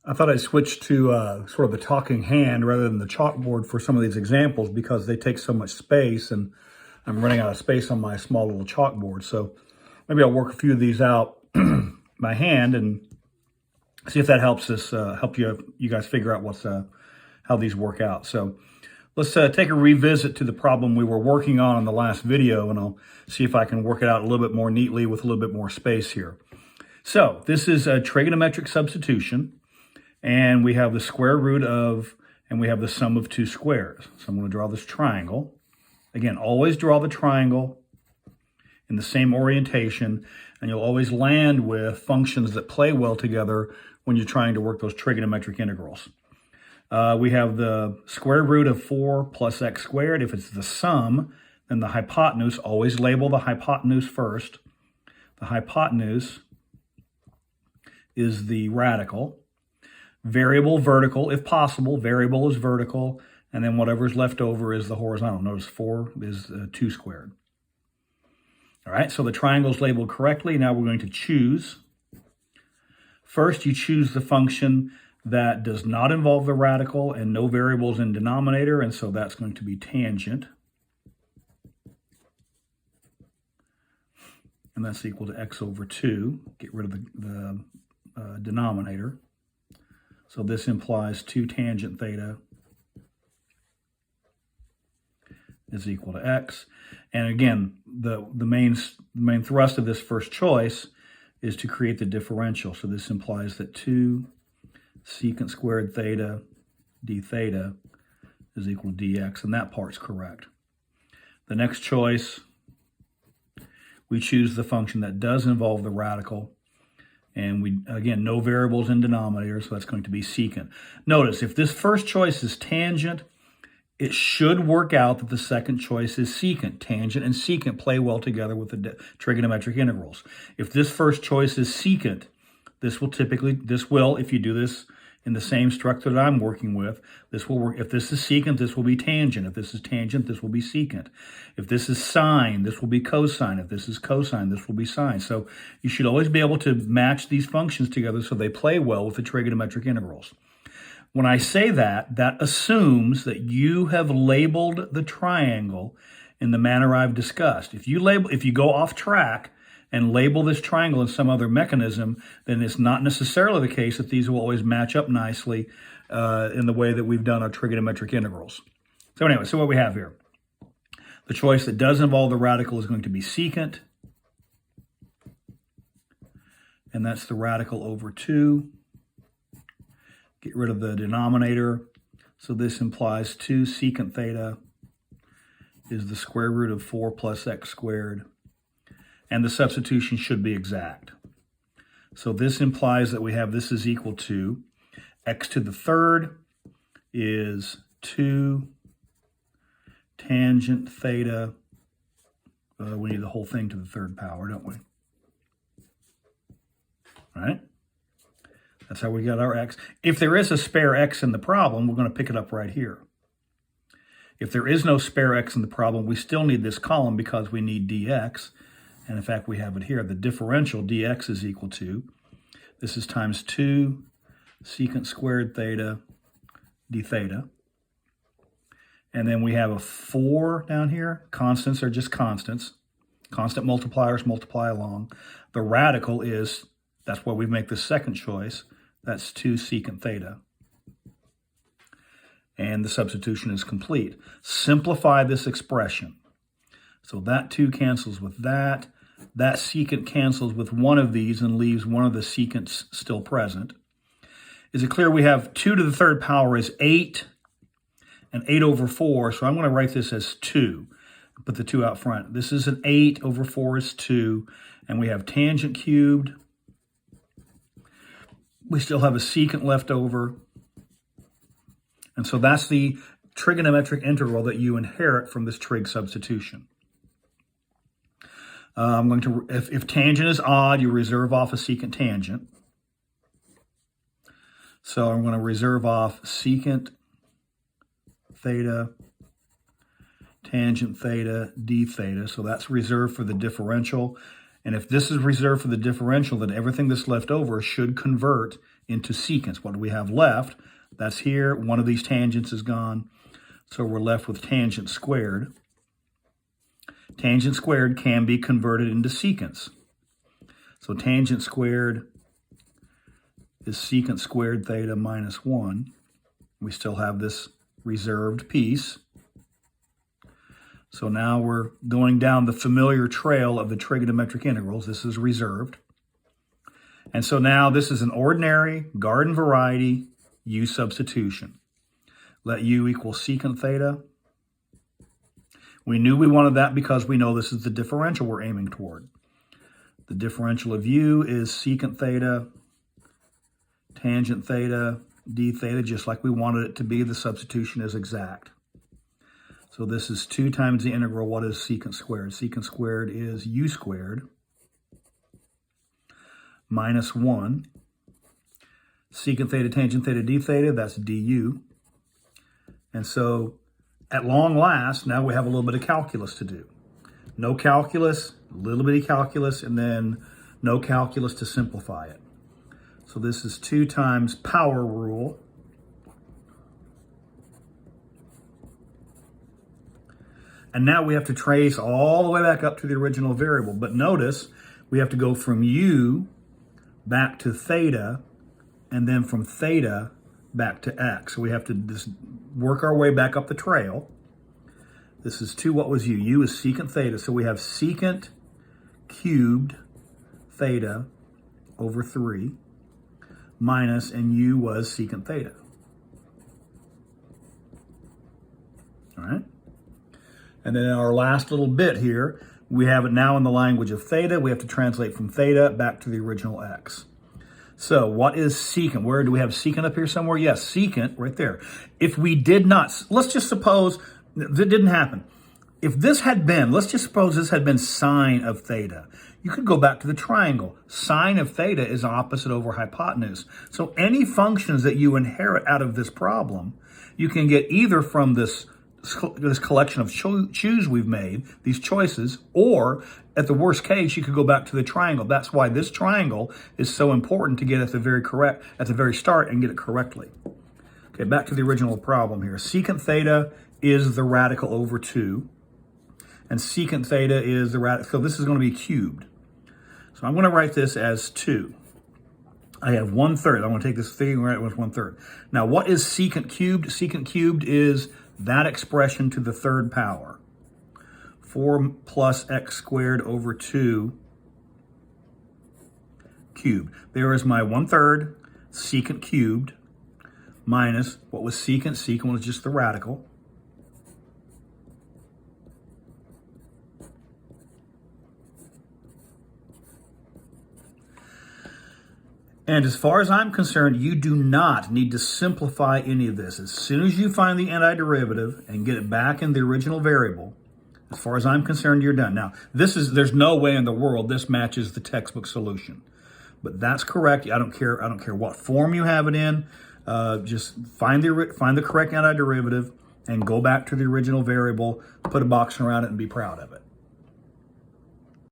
I thought I'd switch to sort of the talking hand rather than the chalkboard for some of these examples because they take so much space and I'm running out of space on my small little chalkboard. So maybe I'll work a few of these out by hand and see if that helps us help you guys figure out how these work out. So let's take a revisit to the problem we were working on in the last video, and I'll see if I can work it out a little bit more neatly with a little bit more space here. So this is a trigonometric substitution, and we have the square root of, and we have the sum of two squares. So I'm going to draw this triangle. Again, always draw the triangle in the same orientation, and you'll always land with functions that play well together when you're trying to work those trigonometric integrals. We have the square root of 4 plus x squared. If it's the sum, then the hypotenuse, always label the hypotenuse first. The hypotenuse is the radical. Variable vertical, if possible. Variable is vertical, and then whatever's left over is the horizontal. Notice 4 is 2 squared. All right, so the triangle is labeled correctly. Now we're going to choose. First, you choose the function that does not involve the radical and no variables in denominator, and so that's going to be tangent. And that's equal to x over 2. Get rid of the denominator. So this implies 2 tangent theta is equal to x. And again, the main thrust of this first choice is to create the differential. So this implies that 2 secant squared theta d theta is equal to dx, and that part's correct. The next choice, we choose the function that does involve the radical, and we, again, no variables in denominator, so that's going to be secant. Notice, if this first choice is tangent, it should work out that the second choice is secant. Tangent and secant play well together with the trigonometric integrals. If this first choice is secant, this will, if you do this in the same structure that I'm working with, this will work. If this is secant, this will be tangent. If this is tangent, this will be secant. If this is sine, this will be cosine. If this is cosine, this will be sine. So you should always be able to match these functions together so they play well with the trigonometric integrals. When I say that, that assumes that you have labeled the triangle in the manner I've discussed. If you go off track and label this triangle in some other mechanism, then it's not necessarily the case that these will always match up nicely in the way that we've done our trigonometric integrals. So anyway, so what we have here. The choice that does involve the radical is going to be secant, and that's the radical over 2. Get rid of the denominator. So this implies 2 secant theta is the square root of 4 plus x squared. And the substitution should be exact. So this implies that we have this is equal to x to the third is 2 tangent theta. We need the whole thing to the third power, don't we? All right? That's how we got our x. If there is a spare x in the problem, we're going to pick it up right here. If there is no spare x in the problem, we still need this column because we need dx. And in fact, we have it here. The differential dx is equal to, this is times 2 secant squared theta d theta. And then we have a 4 down here. Constants are just constants. Constant multipliers multiply along. The radical is, that's why we make the second choice. That's 2 secant theta. And the substitution is complete. Simplify this expression. So that 2 cancels with that. That secant cancels with one of these and leaves one of the secants still present. Is it clear we have 2 to the third power is 8 and 8 over 4. So I'm going to write this as 2. Put the 2 out front. This is an 8 over 4 is 2. And we have tangent cubed. We still have a secant left over. And so that's the trigonometric integral that you inherit from this trig substitution. I'm going to, if tangent is odd, you reserve off a secant tangent. So I'm going to reserve off secant theta, tangent theta, d theta. So that's reserved for the differential. And if this is reserved for the differential, then everything that's left over should convert into secants. What do we have left? That's here. One of these tangents is gone. So we're left with tangent squared. Tangent squared can be converted into secants. So tangent squared is secant squared theta minus 1. We still have this reserved piece. So now we're going down the familiar trail of the trigonometric integrals. This is reserved. And so now this is an ordinary garden variety u substitution. Let u equal secant theta. We knew we wanted that because we know this is the differential we're aiming toward. The differential of u is secant theta, tangent theta, d theta, just like we wanted it to be. The substitution is exact. So this is 2 times the integral. What is secant squared? Secant squared is u squared minus 1. Secant theta, tangent theta, d theta, that's du. And so at long last, now we have a little bit of calculus to do. No calculus, a little bit of calculus, and then no calculus to simplify it. So this is 2 times power rule. And now we have to trace all the way back up to the original variable. But notice we have to go from u back to theta, and then from theta back to x. So we have to just work our way back up the trail. This is 2, what was u? U is secant theta. So we have secant cubed theta over 3 minus, and u was secant theta. All right? And then in our last little bit here, we have it now in the language of theta. We have to translate from theta back to the original x. So what is secant? Where do we have secant up here somewhere? Yes, secant right there. If we did not, let's just suppose that didn't happen. If this had been, let's just suppose this had been sine of theta. You could go back to the triangle. Sine of theta is opposite over hypotenuse. So any functions that you inherit out of this problem, you can get either from this collection of choose we've made, these choices, or at the worst case, you could go back to the triangle. That's why this triangle is so important to get at the very start and get it correctly. Okay, back to the original problem here. Secant theta is the radical over 2, and secant theta is the radical, so this is going to be cubed. So I'm going to write this as 2. I have 1/3. I'm going to take this figure and write it with 1/3. Now, what is secant cubed? Secant cubed is that expression to the 3rd power. 4 plus x squared over 2 cubed. There is my 1/3 secant cubed minus, what was secant? Secant was just the radical. And as far as I'm concerned, you do not need to simplify any of this. As soon as you find the antiderivative and get it back in the original variable, as far as I'm concerned, you're done. Now, there's no way in the world this matches the textbook solution. But that's correct. I don't care what form you have it in. Just find the correct antiderivative and go back to the original variable, put a box around it, and be proud of it.